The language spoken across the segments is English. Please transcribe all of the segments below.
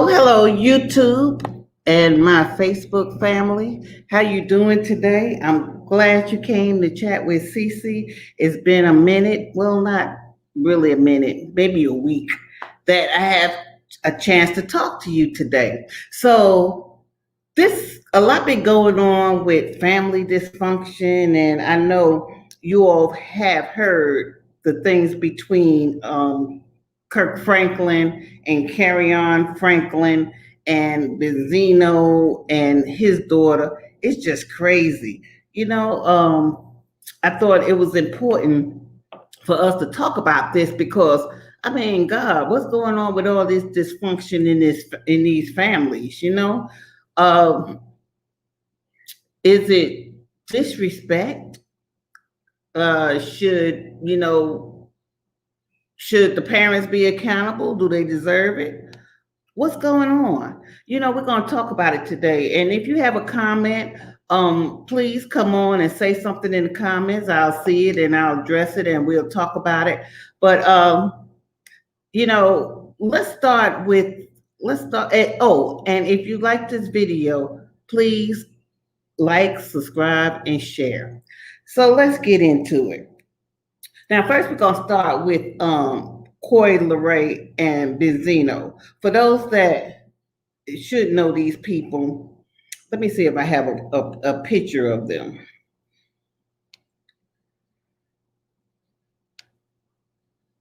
Hello, YouTube and my Facebook family. How you doing today? I'm glad you came to chat with Cece. It's been a minute, well, not really a minute, maybe a week, that I have a chance to talk to you today. So this a lot been going on with family dysfunction, and I know you all have heard the things between Kirk Franklin and Carry On Franklin and Benzino and his daughter. It's just crazy. I thought it was important for us to talk about this because I mean, God, what's going on with all this dysfunction in these families? Um, is it disrespect? Should the parents be accountable? Do they deserve it? What's going on? We're going to talk about it today. And if you have a comment, please come on and say something in the comments. I'll see it and I'll address it and we'll talk about it. But let's start at, and if you like this video, please like, subscribe, and share. So let's get into it. Now, first we're gonna start with Coy Leray and Benzino. For those that should know these people, let me see if I have a picture of them.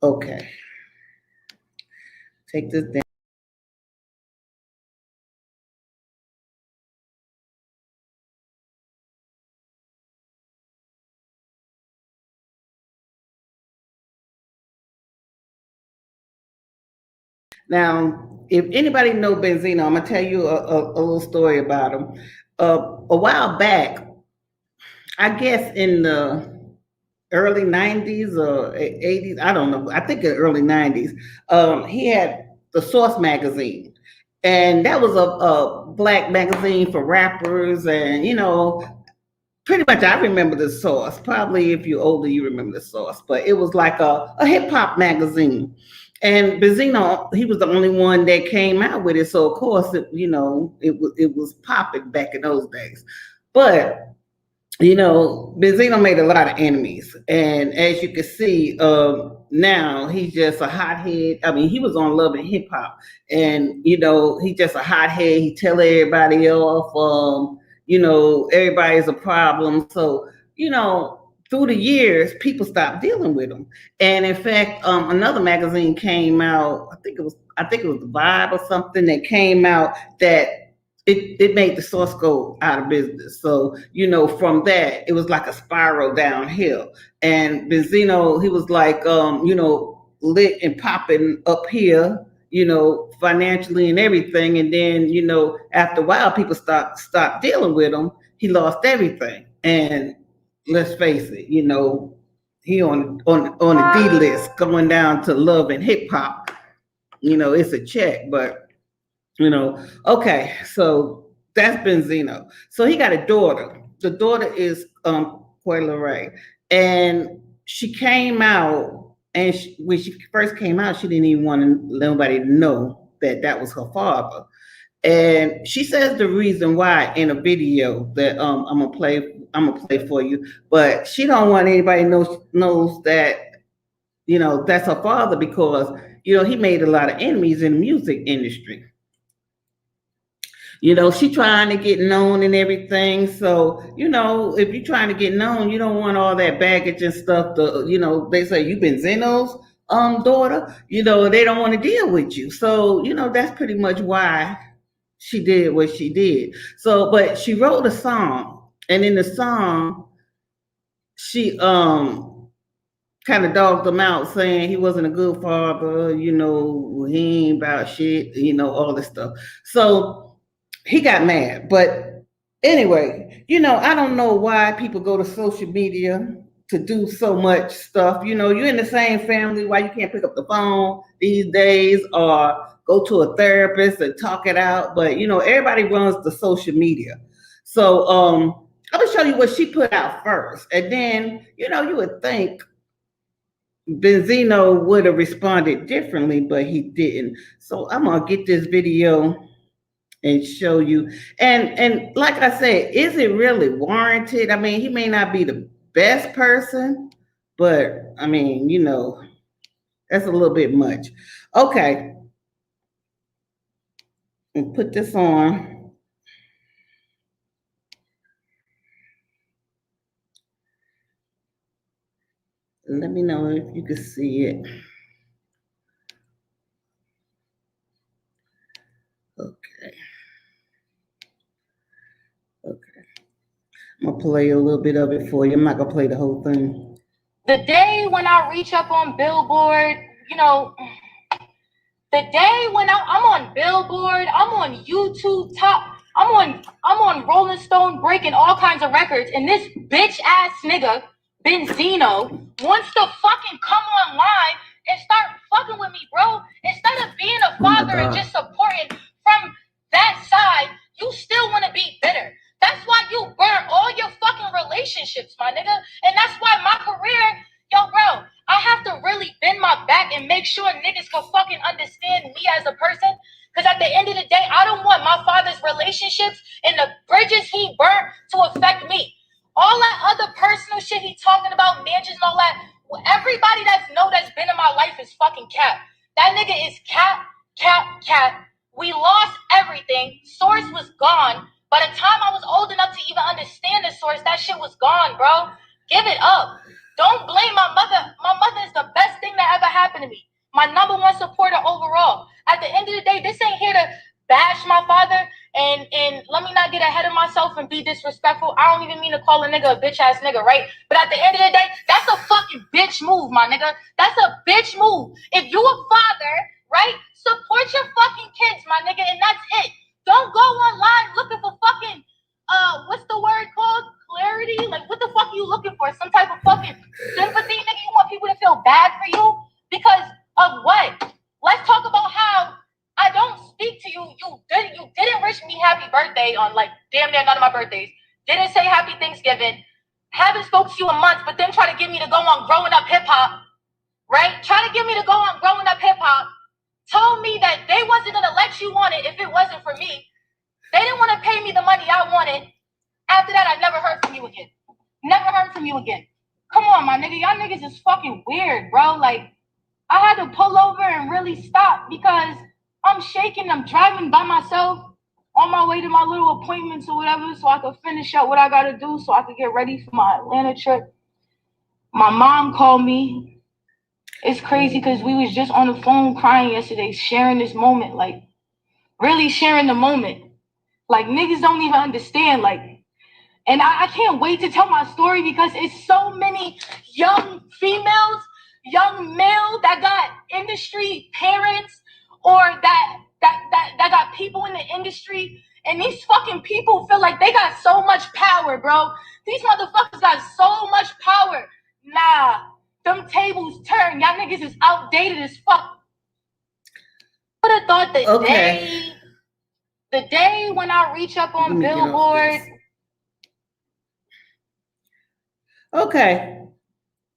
Okay. Take this down. Now, if anybody know Benzino, I'm gonna tell you a little story about him. A while back, I guess in the early 90s or 80s, I don't know. I think in the early 90s, he had the Source magazine. And that was a black magazine for rappers. And, pretty much I remember the Source. Probably if you're older, you remember the Source. But it was like a hip hop magazine. And Benzino, he was the only one that came out with it. So, of course, it was popping back in those days. But Benzino made a lot of enemies, and as you can see, now he's just a hothead. I mean, he was on Love and Hip Hop, and he's just a hothead. He tell everybody off. Everybody's a problem. So through the years, people stopped dealing with him. And in fact, another magazine came out. I think it was the Vibe or something that came out that it made the Source go out of business. So, from that, it was like a spiral downhill. And Benzino, he was like, lit and popping up here, financially and everything. And then, after a while, people stopped dealing with him. He lost everything. And let's face it, he on the D list going down to Love and Hip Hop. It's a check, but okay, so that's Benzino. So he got a daughter. The daughter is Coy Leray, and she came out, and when she first came out, she didn't even want nobody to know that was her father. And she says the reason why in a video that I'm gonna play for you, but she don't want anybody knows that that's her father because he made a lot of enemies in the music industry. She trying to get known and everything. So, if you're trying to get known, you don't want all that baggage and stuff. They say you Benzinos. daughter, they don't want to deal with you. So, that's pretty much why she did what she did. So, but she wrote a song, and in the song, she kind of dogged him out, saying he wasn't a good father, he ain't about shit, all this stuff. So he got mad. But anyway, I don't know why people go to social media to do so much stuff. You're in the same family, why you can't pick up the phone these days or go to a therapist and talk it out. But everybody runs the social media. So I'm gonna show you what she put out first. And then, you would think Benzino would have responded differently, but he didn't. So I'm gonna get this video and show you. And like I said, is it really warranted? I mean, he may not be the best person, but I mean, that's a little bit much. Okay, and put this on. Let me know if you can see it. Okay. Okay. I'm gonna play a little bit of it for you. I'm not gonna play the whole thing. The day when I reach up on Billboard, the day when I'm on Billboard, I'm on YouTube Top, I'm on Rolling Stone breaking all kinds of records, and this bitch ass nigga Benzino wants to fucking come online and start fucking with me, bro. Instead of being a father and just supporting from that side, you still want to be bitter. That's why you burn all your fucking relationships, my nigga. And that's why my career, yo, bro, I have to really bend my back and make sure niggas can fucking understand me as a person. Because at the end of the day, I don't want my father's relationships and the bridges he burnt to affect me. All that other personal shit he talking about, mansions and all that, everybody that's been in my life is fucking cap. That nigga is cap. We lost everything. Source was gone. By the time I was old enough to even understand the source, that shit was gone, bro. Give it up. Don't blame my mother. My mother is the best thing that ever happened to me. My number one supporter overall. At the end of the day, this ain't here to bash my father and let me not get ahead of myself and be disrespectful. I don't even mean to call a nigga a bitch ass nigga, right? But at the end of the day, that's a fucking bitch move, my nigga. That's a bitch move. If you a father, right, support your fucking kids, my nigga, and that's it. Don't go online looking for fucking, what's the word called? Clarity? Like, what the fuck are you looking for? Some type of fucking sympathy, nigga? You want people to feel bad for you? Because of what? Let's talk about how I don't speak to you. You didn't wish me happy birthday on, like, damn near none of my birthdays. Didn't say happy Thanksgiving. Haven't spoke to you in months, but then try to get me to go on Growing Up Hip Hop, right? Try to get me to go on Growing Up Hip Hop. Told me that they wasn't going to let you on it if it wasn't for me. They didn't want to pay me the money I wanted. After that, I never heard from you again. Never heard from you again. Come on, my nigga. Y'all niggas is fucking weird, bro. Like, I had to pull over and really stop because I'm shaking. I'm driving by myself on my way to my little appointments or whatever so I could finish up what I got to do so I could get ready for my Atlanta trip. My mom called me. It's crazy because we was just on the phone crying yesterday, sharing this moment, like, really sharing the moment. Like, niggas don't even understand, like, and I can't wait to tell my story because it's so many young females, young male that got industry parents or that got people in the industry, and these fucking people feel like they got so much power, bro. These motherfuckers got so much power. Nah. Them tables turn. Y'all niggas is outdated as fuck. I would have thought the day when I reach up on Billboard. Okay.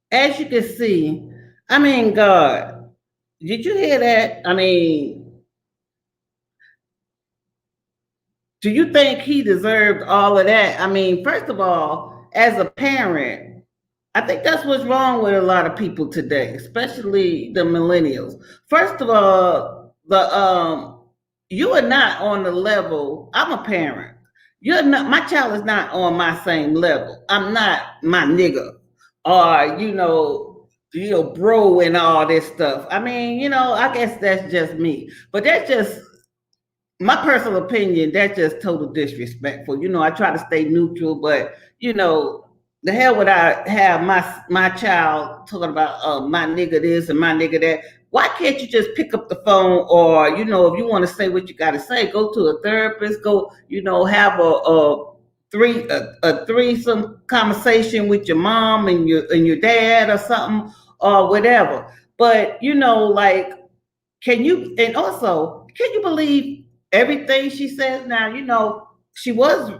As you can see, I mean, God, did you hear that? I mean, do you think he deserved all of that? I mean, first of all, as a parent, I think that's what's wrong with a lot of people today, especially the millennials. First of all, you are not on the level. I'm a parent. You're not. My child is not on my same level. I'm not my nigga, or bro and all this stuff. I mean, I guess that's just me, but that's just my personal opinion. That's just total disrespectful. I try to stay neutral, but the hell would I have my child talking about my nigga this and my nigga that? Why can't you just pick up the phone, or if you want to say what you got to say, go to a therapist, go have a threesome conversation with your mom and your dad or something or whatever. But like, can you believe everything she says now? She was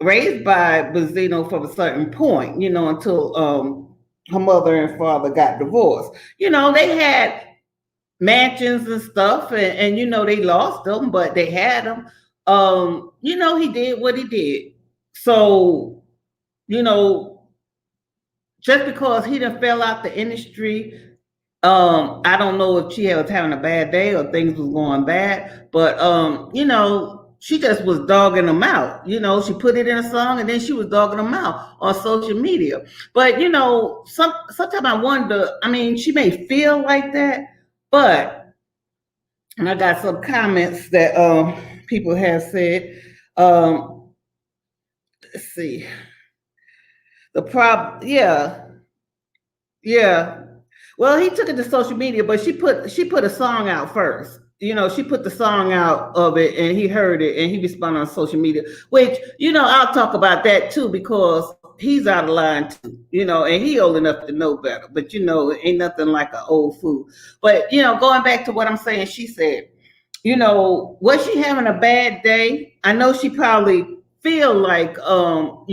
raised by Benzino from a certain point, until her mother and father got divorced. They had mansions and stuff, and they lost them, but they had them. He did what he did. So, just because he done fell out the industry, I don't know if she was having a bad day or things was going bad, but she just was dogging them out. She put it in a song and then she was dogging them out on social media. But sometimes I wonder. I mean, she may feel like that, but and I got some comments that people have said. Let's see. The problem, yeah, yeah. Well, he took it to social media, but she put a song out first. She put the song out of it, and he heard it, and he responded on social media. Which I'll talk about that too, because he's out of line too. And he old enough to know better. But ain't nothing like an old fool. But going back to what I'm saying, she said, was she having a bad day? I know she probably felt like all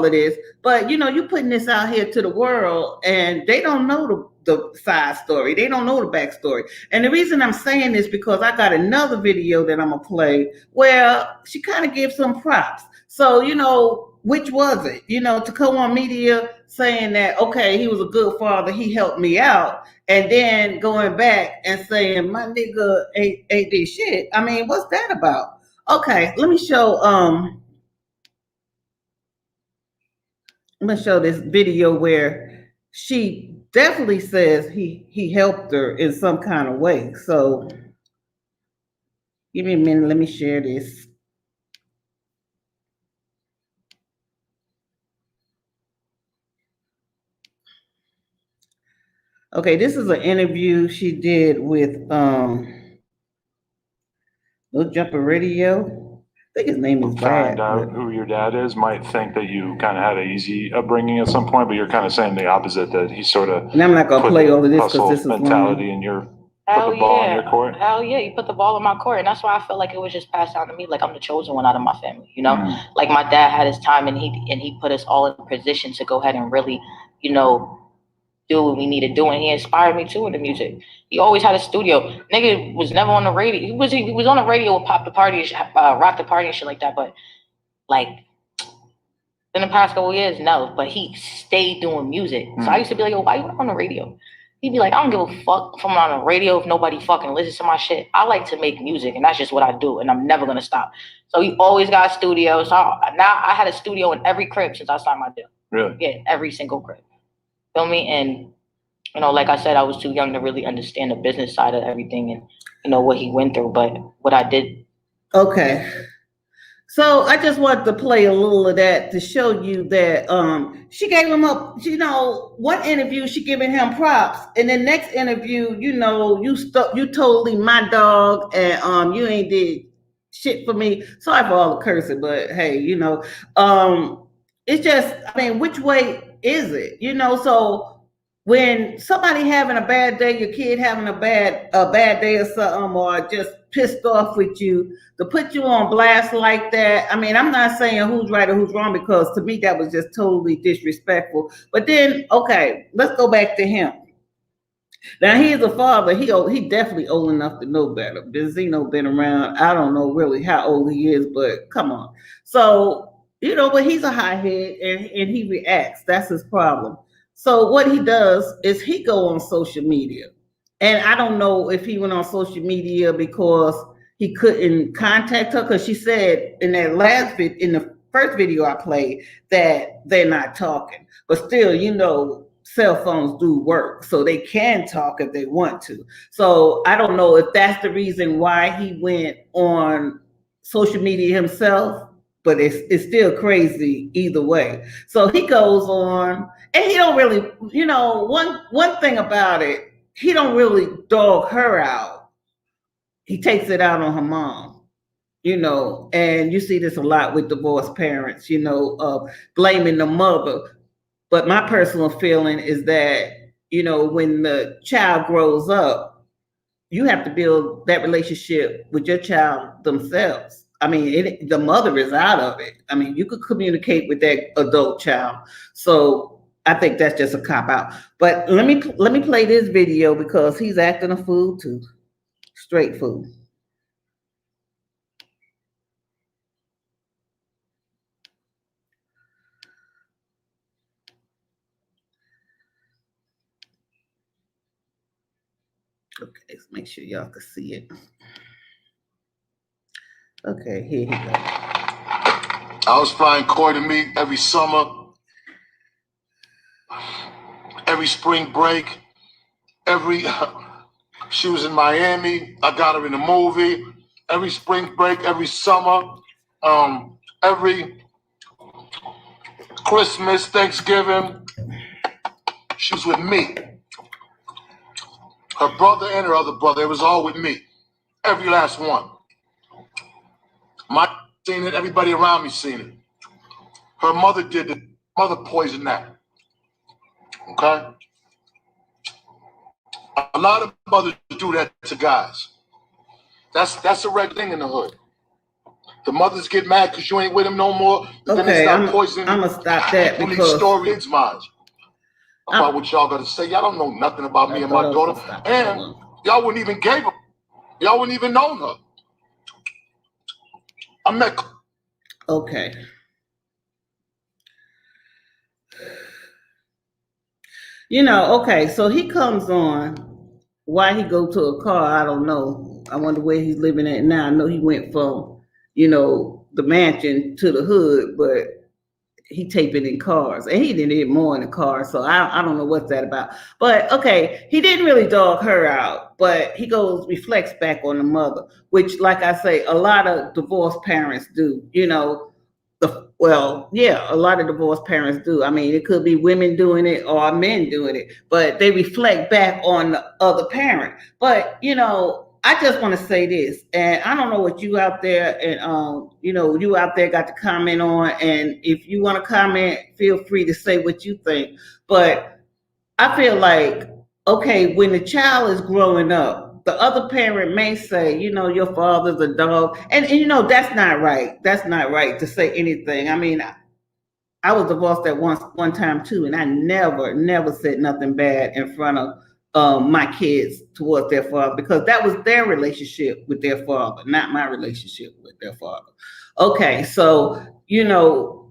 of this, but you putting this out here to the world, and they don't know the side story. They don't know the backstory. And the reason I'm saying this because I got another video that I'm gonna play where she kind of gives some props. So which was it? To come on media saying that, okay, he was a good father, he helped me out, and then going back and saying my nigga ain't did shit. I mean, what's that about? Okay, let me show I'm gonna show this video where she definitely says he helped her in some kind of way. So give me a minute, let me share this. Okay, this is an interview she did with No Jumper Radio. I think his name is Brad. Find out who your dad is might think that you kind of had an easy upbringing at some point, but you're kind of saying the opposite, that he sort of. And I'm not gonna play all of this because this is mentality in your. Put the ball in your court. Hell yeah, you put the ball in my court, and that's why I felt like it was just passed down to me. Like I'm the chosen one out of my family, Like my dad had his time, and he put us all in a position to go ahead and really, do what we need to do, and he inspired me too in the music. He always had a studio. Nigga was never on the radio. He was on the radio with Pop the Party, Rock the Party and shit like that. But like in the past couple of years, no. But he stayed doing music. So I used to be like, yo, why you not on the radio? He'd be like, I don't give a fuck if I'm on the radio if nobody fucking listens to my shit. I like to make music, and that's just what I do, and I'm never gonna stop. So he always got a studio. So now I had a studio in every crib since I started my deal. Really? Yeah, every single crib. Feel me? And like I said, I was too young to really understand the business side of everything and what he went through. But what I did. Okay. So I just wanted to play a little of that to show you that she gave him up. One interview she giving him props, and the next interview, you totally my dog, and you ain't did shit for me. Sorry for all the cursing, but hey, it's just, I mean, which way is it? So when somebody having a bad day, your kid having a bad day or something, or just pissed off with you, to put you on blast like that. I mean, I'm not saying who's right or who's wrong, because to me that was just totally disrespectful. But then, okay, let's go back to him. Now he's a father. He definitely old enough to know better. Benzino been around. I don't know really how old he is, but come on. So but he's a hothead, and he reacts. That's his problem. So what he does is he go on social media, and I don't know if he went on social media because he couldn't contact her, because she said in that in the first video I played, that they're not talking. But still, cell phones do work, so they can talk if they want to. So I don't know if that's the reason why he went on social media himself, but it's still crazy either way. So he goes on, and he don't really, one thing about it, he don't really dog her out. He takes it out on her mom. And you see this a lot with divorced parents, blaming the mother. But my personal feeling is that, when the child grows up, you have to build that relationship with your child themselves. I mean, the mother is out of it. I mean, you could communicate with that adult child. So I think that's just a cop out. But let me play this video because he's acting a fool too. Straight fool. Okay, let's make sure y'all can see it. Okay, here he goes. I was flying Corey to meet every summer, every spring break, she was in Miami. I got her in a movie. Every spring break, every summer, every Christmas, Thanksgiving, she was with me. Her brother and her other brother, it was all with me. Every last one. My seen it, everybody around me seen it. Her mother did it. Mother poisoned that. Okay? A lot of mothers do that to guys. That's a regular thing in the hood. The mothers get mad because you ain't with them no more. Then they start poisoning. I'm gonna stop that people because these stories minds about what y'all gotta say. Y'all don't know nothing about me and my daughter. And y'all wouldn't even gave her. Y'all wouldn't even known her. I met. Okay. Okay, so he comes on. Why he go to a car, I don't know. I wonder where he's living at now. I know he went from, the mansion to the hood, but he taping in cars. And he did more in the car, so I don't know what's that about. But okay, he didn't really dog her out, but he reflects back on the mother, which, like I say, a lot of divorced parents do, a lot of divorced parents do. I mean, it could be women doing it or men doing it, but they reflect back on the other parent. But, I just want to say this, and I don't know what you out there and, you out there got to comment on, and if you want to comment, feel free to say what you think. But I feel like, okay, when the child is growing up, the other parent may say, your father's a dog. And that's not right. That's not right to say anything. I mean, I was divorced at one time too, and I never said nothing bad in front of my kids towards their father, because that was their relationship with their father, not my relationship with their father. Okay, so,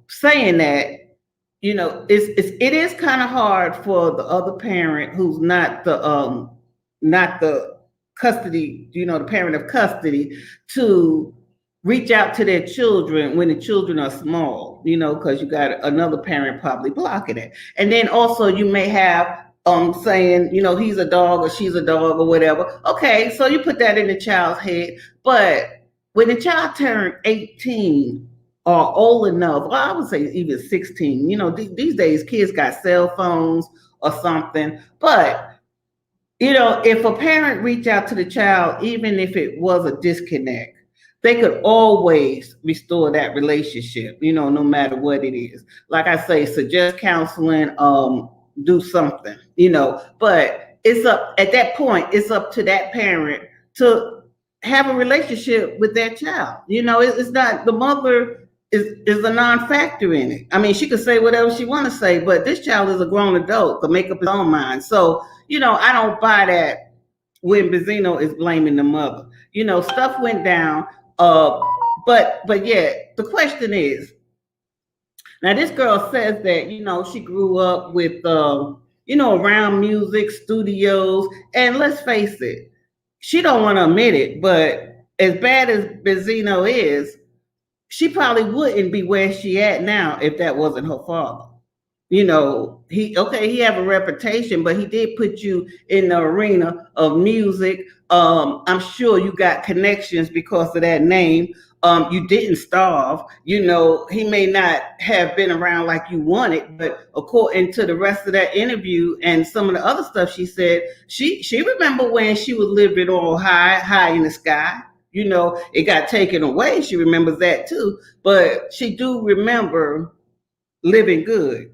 saying that, it is kind of hard for the other parent who's not the custody, the parent of custody, to reach out to their children when the children are small, because you got another parent probably blocking it. And then also you may have saying, he's a dog or she's a dog or whatever. Okay, so you put that in the child's head. But when the child turned 18 or old enough, well, I would say even 16, these days kids got cell phones or something. But if a parent reached out to the child, even if it was a disconnect, they could always restore that relationship, no matter what it is. Like I say, suggest counseling, do something, but at that point, it's up to that parent to have a relationship with that child. It's not, the mother is a non-factor in it. I mean, she could say whatever she want to say, but this child is a grown adult to make up his own mind. So, I don't buy that when Benzino is blaming the mother. Stuff went down. But yeah, the question is, now this girl says that, she grew up with, around music studios, and let's face it, she don't want to admit it, but as bad as Benzino is, she probably wouldn't be where she at now if that wasn't her father. he have a reputation, but he did put you in the arena of music. I'm sure you got connections because of that name. You didn't starve. He may not have been around like you wanted, but according to the rest of that interview and some of the other stuff she said, she remember when she was living all high in the sky. It got taken away. She remembers that too, but she do remember living good.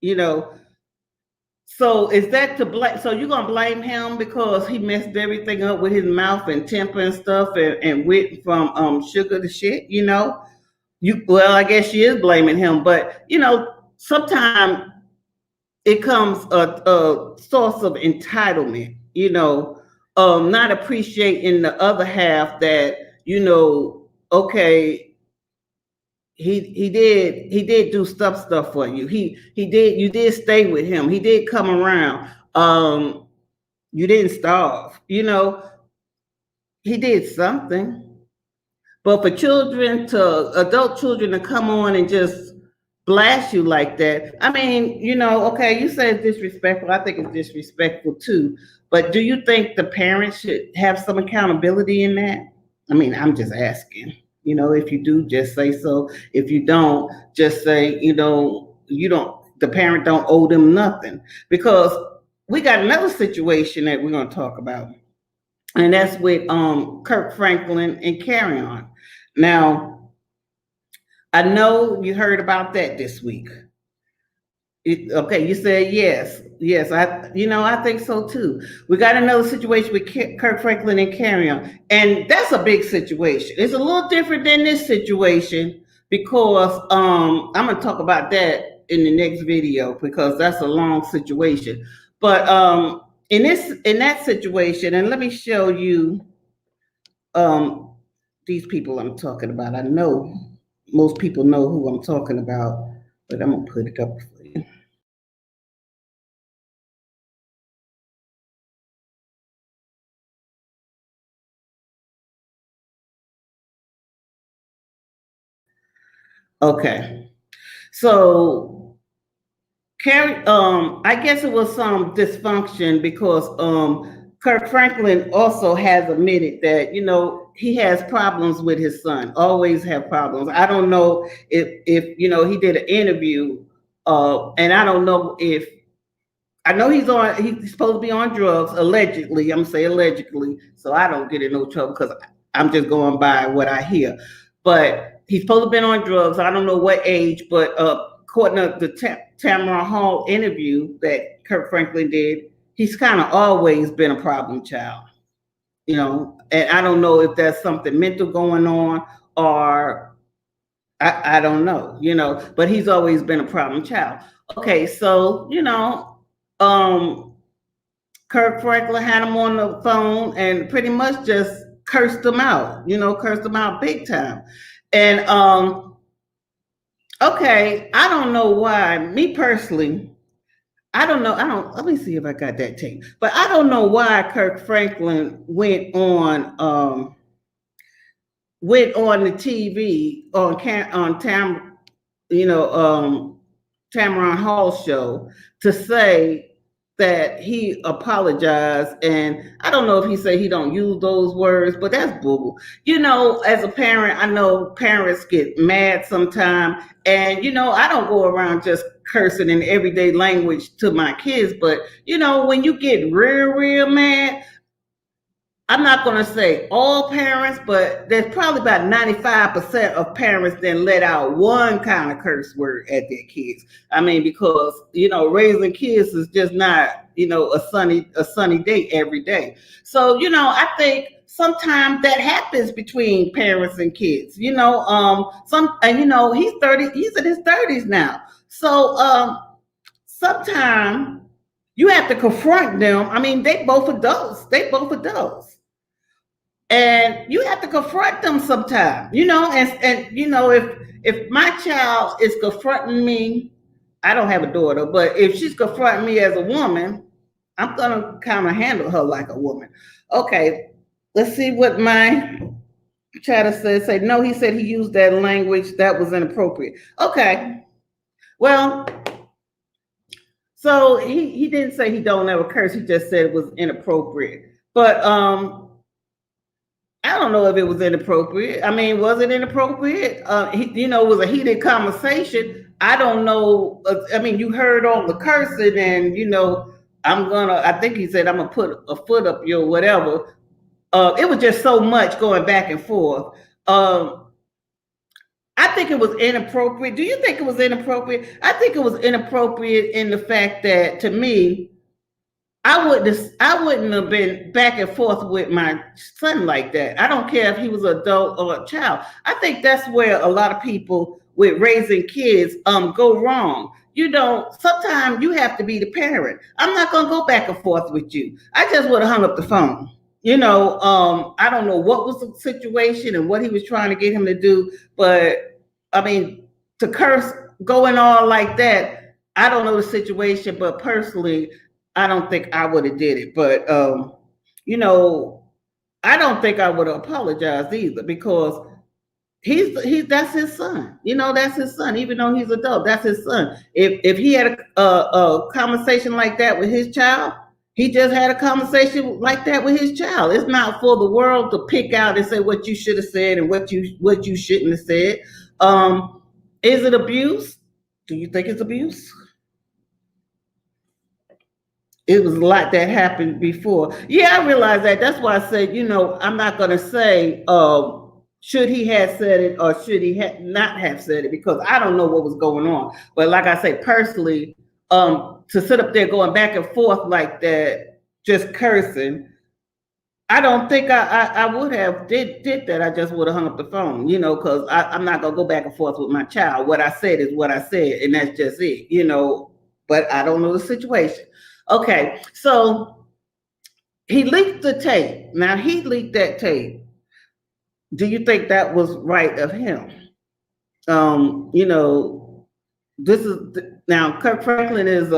you know. So is that to blame? So you're gonna blame him because he messed everything up with his mouth and temper and stuff and went from sugar to shit? Well, I guess she is blaming him, but sometimes it comes a source of entitlement. Not appreciating the other half that okay, he did do stuff for you. You did stay with him. He did come around. You didn't starve. He did something. But for adult children to come on and just blast you like that, I mean, okay, you said it's disrespectful. I think it's disrespectful too. But do you think the parents should have some accountability in that? I mean, I'm just asking. If you do, just say so. If you don't, just say, the parent don't owe them nothing. Because we got another situation that we're going to talk about. And that's with Kirk Franklin and Carry On. Now, I know you heard about that this week. Okay, you said yes. I think so too. We got another situation with Kirk Franklin and Carry On, and that's a big situation. It's a little different than this situation because I'm gonna talk about that in the next video because that's a long situation. But in that situation, and let me show you these people I'm talking about. I know most people know who I'm talking about, but I'm gonna put it up for you. Okay, so I guess it was some dysfunction because Kirk Franklin also has admitted that he has problems with his son. Always have problems. I don't know if he did an interview, and I don't know if I know he's supposed to be on drugs allegedly. I'm gonna say allegedly, so I don't get in no trouble because I'm just going by what I hear. But he's supposed to have been on drugs. I don't know what age, but according to the Tamara Hall interview that Kirk Franklin did, he's kind of always been a problem child. And I don't know if there's something mental going on or I don't know, but he's always been a problem child. Okay, so Kirk Franklin had him on the phone and pretty much just cursed him out, cursed him out big time. And okay, I don't know why. Me personally, I don't know. Let me see if I got that tape. But I don't know why Kirk Franklin went on the TV on Tamron Hall show to say that he apologized, and I don't know if he said he don't use those words, but that's bull. As a parent, I know parents get mad sometimes, and I don't go around just cursing in everyday language to my kids, but when you get real mad, I'm not going to say all parents, but there's probably about 95% of parents that let out one kind of curse word at their kids. I mean, because, raising kids is just not, a sunny day every day. So, I think sometimes that happens between parents and kids, he's 30, he's in his 30s now. So, sometimes you have to confront them. I mean, they both adults. And you have to confront them sometime, and if my child is confronting me, I don't have a daughter, but if she's confronting me as a woman, I'm gonna kind of handle her like a woman. Okay, let's see what my chatter says. Say no, he said he used that language that was inappropriate. Okay, well, So he didn't say he don't ever curse. He just said it was inappropriate. But I don't know if it was inappropriate. I mean, was it inappropriate? It was a heated conversation. I don't know. I mean, you heard all the cursing, and I think he said, I'm gonna put a foot up your whatever. It was just so much going back and forth. I think it was inappropriate. Do you think it was inappropriate? I think it was inappropriate in the fact that, to me, I wouldn't have been back and forth with my son like that. I don't care if he was an adult or a child. I think that's where a lot of people with raising kids go wrong. Sometimes you have to be the parent. I'm not gonna go back and forth with you. I just would have hung up the phone. I don't know what was the situation and what he was trying to get him to do, but I mean, to curse going on like that, I don't know the situation, but personally, I don't think I would have did it. But I don't think I would have apologized either, because that's his son. That's his son. Even though he's adult, that's his son. If he had a conversation like that with his child, he just had a conversation like that with his child. It's not for the world to pick out and say what you should have said and what you shouldn't have said. Is it abuse? Do you think it's abuse? It was a lot that happened before. Yeah, I realize that. That's why I said, I'm not going to say should he have said it or should he not have said it, because I don't know what was going on. But like I say, personally, to sit up there going back and forth like that, just cursing, I don't think I would have did that. I just would have hung up the phone, because I'm not going to go back and forth with my child. What I said is what I said, and that's just it, but I don't know the situation. Okay, so he leaked the tape. Now, he leaked that tape. Do you think that was right of him? This is now Kirk Franklin is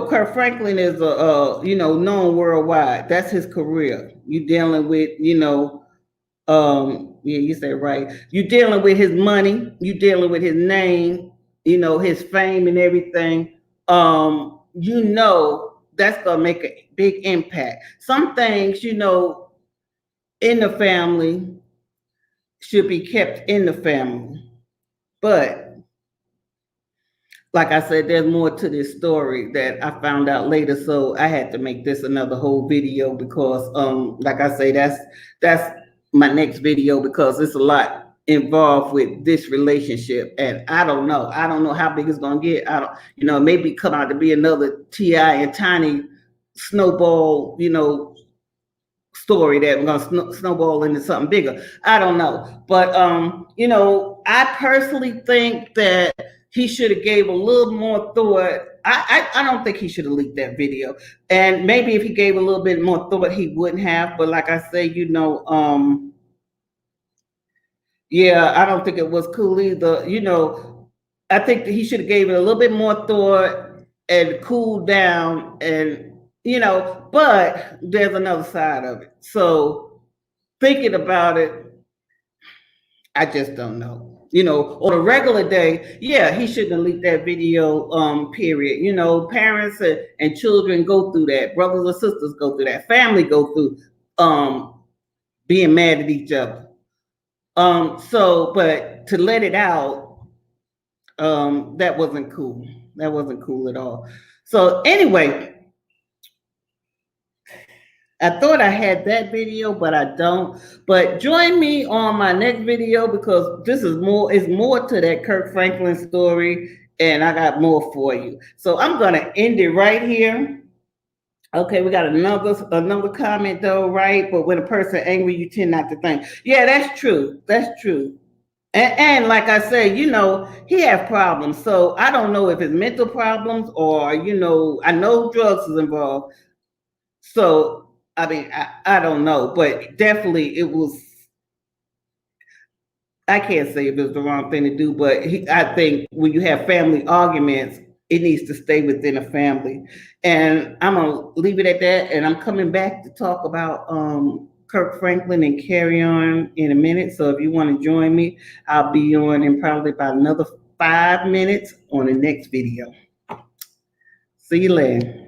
Kirk Franklin is known worldwide. That's his career. You dealing with, you said right. You dealing with his money. You dealing with his name. His fame and everything. That's gonna make a big impact. Some things, in the family should be kept in the family. But like I said, there's more to this story that I found out later. So I had to make this another whole video, because like I say, that's my next video, because it's a lot involved with this relationship, and I don't know how big it's gonna get. Maybe come out to be another T.I. and Tiny snowball, story that we're gonna snowball into something bigger. I don't know, but I personally think that he should have gave a little more thought. I don't think he should have leaked that video, and maybe if he gave a little bit more thought, he wouldn't have. But like I say, yeah, I don't think it was cool either. I think that he should have gave it a little bit more thought and cooled down, and but there's another side of it. So thinking about it, I just don't know. On a regular day, yeah, he shouldn't have leaked that video, period. Parents and children go through that. Brothers and sisters go through that. Family go through being mad at each other. But to let it out, that wasn't cool. That wasn't cool at all. So anyway, I thought I had that video, but I don't. But join me on my next video, because this is more to that Kirk Franklin story, and I got more for you. So I'm gonna end it right here. Okay, we got another comment though, right? But when a person angry, you tend not to think. Yeah, that's true. That's true. And like I say, he have problems. So I don't know if it's mental problems or, I know drugs is involved. So I mean, I don't know, but definitely it was. I can't say if it was the wrong thing to do, but I think when you have family arguments, it needs to stay within a family. And I'm gonna leave it at that. And I'm coming back to talk about Kirk Franklin and carry on in a minute. So if you want to join me, I'll be on in probably about another 5 minutes on the next video. See you later.